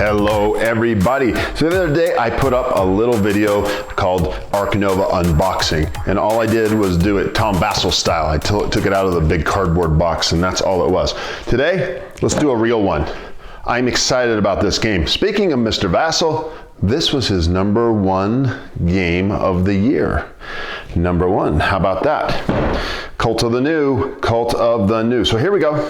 Hello everybody. So the other day I put up a little video called Ark Nova unboxing, and all I did was do it Tom Vassell style. I took it out of the big cardboard box, and that's all it was. Today, let's do a real one. I'm excited about this game. Speaking of Mr. Vassell, this was his #1 game of the year. #1, how about that? Cult of the New, Cult of the New. So here we go.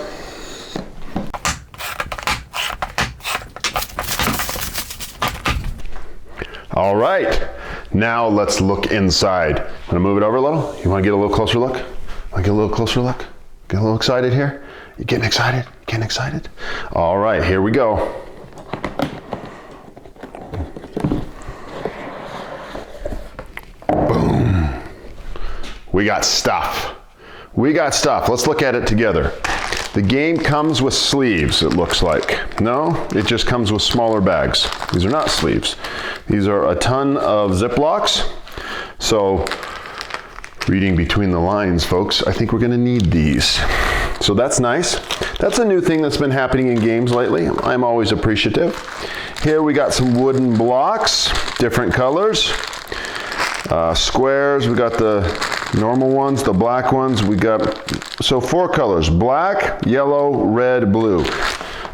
All right, now let's look inside. I'm gonna move it over a little. You wanna get a little closer look? Wanna get a little closer look? Get a little excited here? You getting excited? Getting excited? All right, here we go. Boom. We got stuff. We got stuff. Let's look at it together. The game comes with sleeves, it looks like. No, it just comes with smaller bags. These are not sleeves. These are a ton of Ziplocs. So, reading between the lines, folks, I think we're gonna need these. So that's nice. That's a new thing that's been happening in games lately. I'm always appreciative. Here we got some wooden blocks, different colors. Squares, we got the normal ones, the black ones. We got, so 4 colors, black, yellow, red, blue.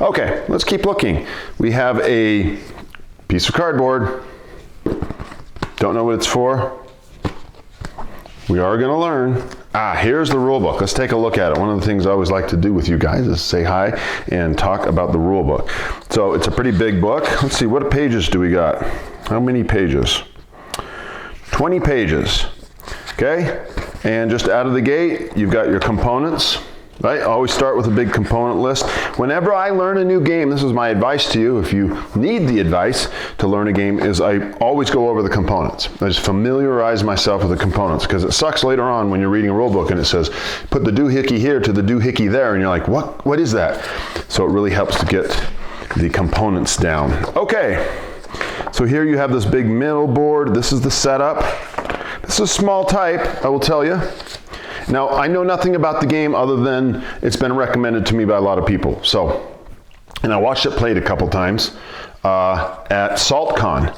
Okay, let's keep looking. We have a piece of cardboard. Don't know what it's for. We are gonna learn. Here's the rule book. Let's take a look at it. One of the things I always like to do with you guys is say hi and talk about the rule book. So it's a pretty big book. Let's see, what pages do we got? How many pages? 20 pages, okay? And just out of the gate, you've got your components, right? Always start with a big component list. Whenever I learn a new game, this is my advice to you, if you need the advice to learn a game, is I always go over the components. I just familiarize myself with the components, because it sucks later on when you're reading a rule book and it says, put the doohickey here to the doohickey there, and you're like, what is that? So it really helps to get the components down. Okay, so here you have this big middle board. This is the setup. This is small type, I will tell you. Now, I know nothing about the game other than it's been recommended to me by a lot of people. So, and I watched it played a couple times at SaltCon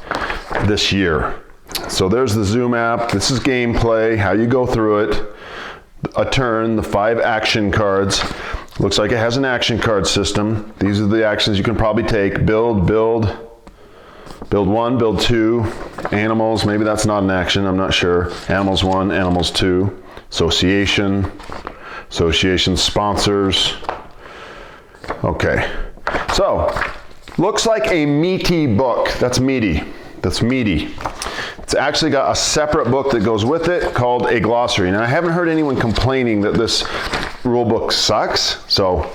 this year. So there's the Zoom app. This is gameplay, how you go through it. A turn, the 5 action cards. Looks like it has an action card system. These are the actions you can probably take. Build 1, build 2. Animals, maybe that's not an action, I'm not sure. Animals 1, animals 2. Association, sponsors. Okay, so looks like a meaty book. That's meaty. That's meaty. It's actually got a separate book that goes with it called a glossary. Now, I haven't heard anyone complaining that this rule book sucks. So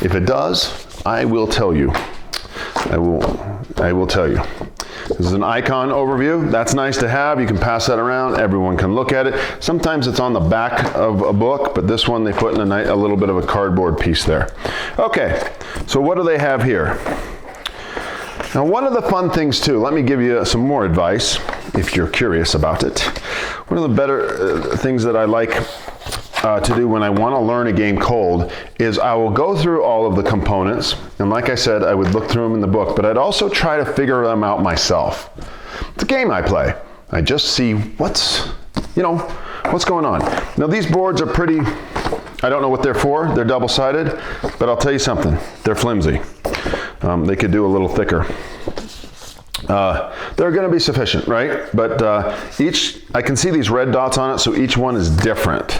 if it does, I will tell you. I will tell you. This is an icon overview. That's nice to have. You can pass that around. Everyone can look at it. Sometimes it's on the back of a book, but this one they put in a little bit of a cardboard piece there. Okay, so what do they have here? Now, one of the fun things too, let me give you some more advice if you're curious about it. One of the better things that I like to do when I want to learn a game cold is I will go through all of the components, and like I said, I would look through them in the book, but I'd also try to figure them out myself. It's a game I play. I just see what's going on. Now, these boards are pretty, I don't know what they're for. They're double-sided, but I'll tell you something, they're flimsy. They could do a little thicker. They're going to be sufficient, right? But I can see these red dots on it, so each one is different.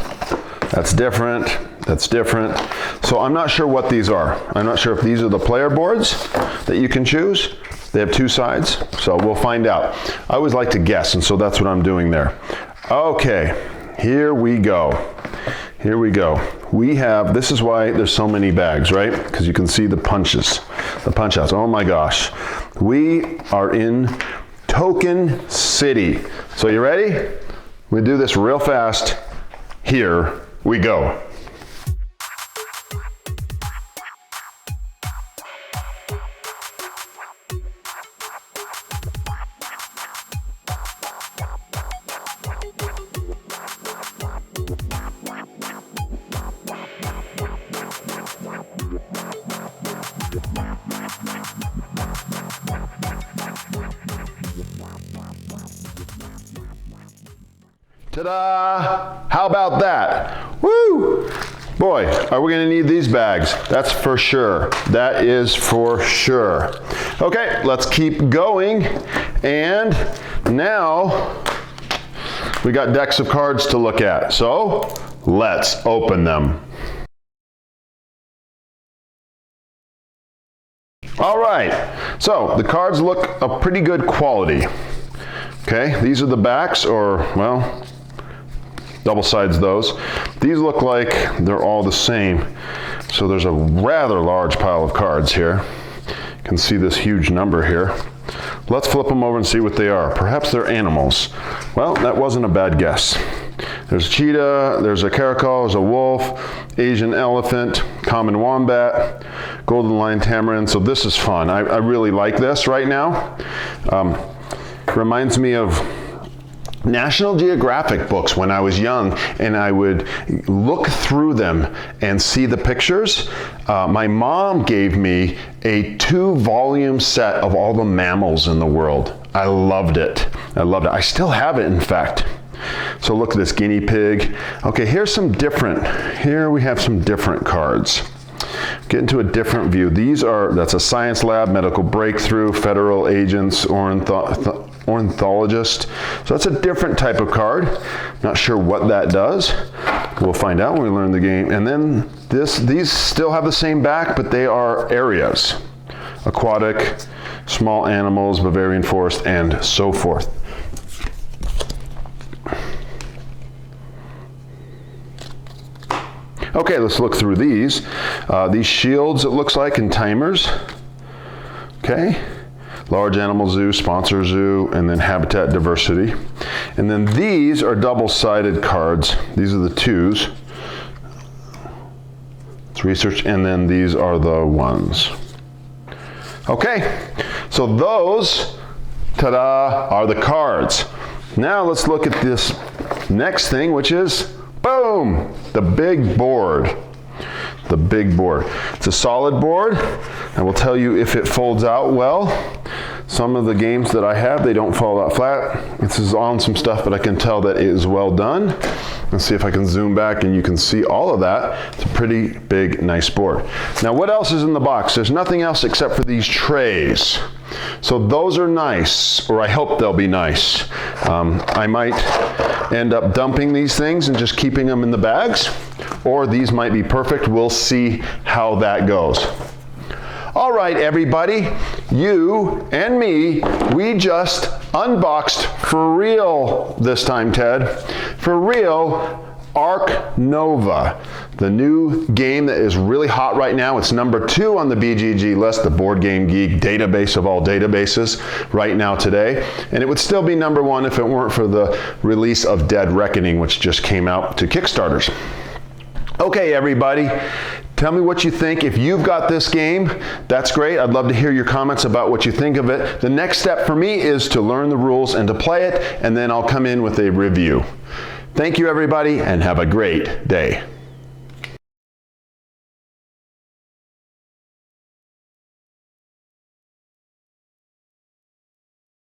That's different, that's different. So I'm not sure what these are. I'm not sure if these are the player boards that you can choose. They have 2 sides, so we'll find out. I always like to guess, and so that's what I'm doing there. Okay, here we go. Here we go. We have, this is why there's so many bags, right? Because you can see the punches, the punch outs. Oh my gosh. We are in Token City. So you ready? We do this real fast. Here we go. Ta-da! How about that? Woo! Boy, are we going to need these bags. That's for sure. That is for sure. Okay, let's keep going. And now we got decks of cards to look at. So let's open them. All right, so the cards look of pretty good quality. Okay, these are the backs, or, well, double sides those. These look like they're all the same. So there's a rather large pile of cards here. You can see this huge number here. Let's flip them over and see what they are. Perhaps they're animals. Well, that wasn't a bad guess. There's a cheetah, there's a caracal, there's a wolf, Asian elephant, common wombat, golden lion tamarin. So this is fun. I really like this right now. Reminds me of National Geographic books when I was young, and I would look through them and see the pictures. My mom gave me a 2-volume set of all the mammals in the world. I loved it. I loved it. I still have it, in fact. So look at this guinea pig. Okay, here we have some different cards. Get into a different view. That's a science lab, medical breakthrough, federal agents, ornithologist. So that's a different type of card. Not sure what that does. We'll find out when we learn the game. And then these still have the same back, but they are areas. Aquatic, small animals, Bavarian forest, and so forth. Okay, let's look through these. These shields, it looks like, and timers. Okay. Large animal zoo, sponsor zoo, and then habitat diversity. And then these are double-sided cards. These are the 2s. It's research, and then these are the 1s. Okay, so those, ta-da, are the cards. Now let's look at this next thing, which is, boom, the big board. The big board. It's a solid board. I will tell you if it folds out well. Some of the games that I have, they don't fall out flat. This is on some stuff, but I can tell that it is well done. Let's see if I can zoom back and you can see all of that. It's a pretty big, nice board. Now, what else is in the box? There's nothing else except for these trays. So those are nice, or I hope they'll be nice. I might end up dumping these things and just keeping them in the bags, or these might be perfect. We'll see how that goes. All right, everybody, you and me, we just unboxed for real this time, Ted. For real, Ark Nova, the new game that is really hot right now. It's number 2 on the BGG list, the Board Game Geek database of all databases right now today. And it would still be number 1 if it weren't for the release of Dead Reckoning, which just came out to Kickstarters. Okay, everybody, tell me what you think. If you've got this game, that's great. I'd love to hear your comments about what you think of it. The next step for me is to learn the rules and to play it, and then I'll come in with a review. Thank you, everybody, and have a great day.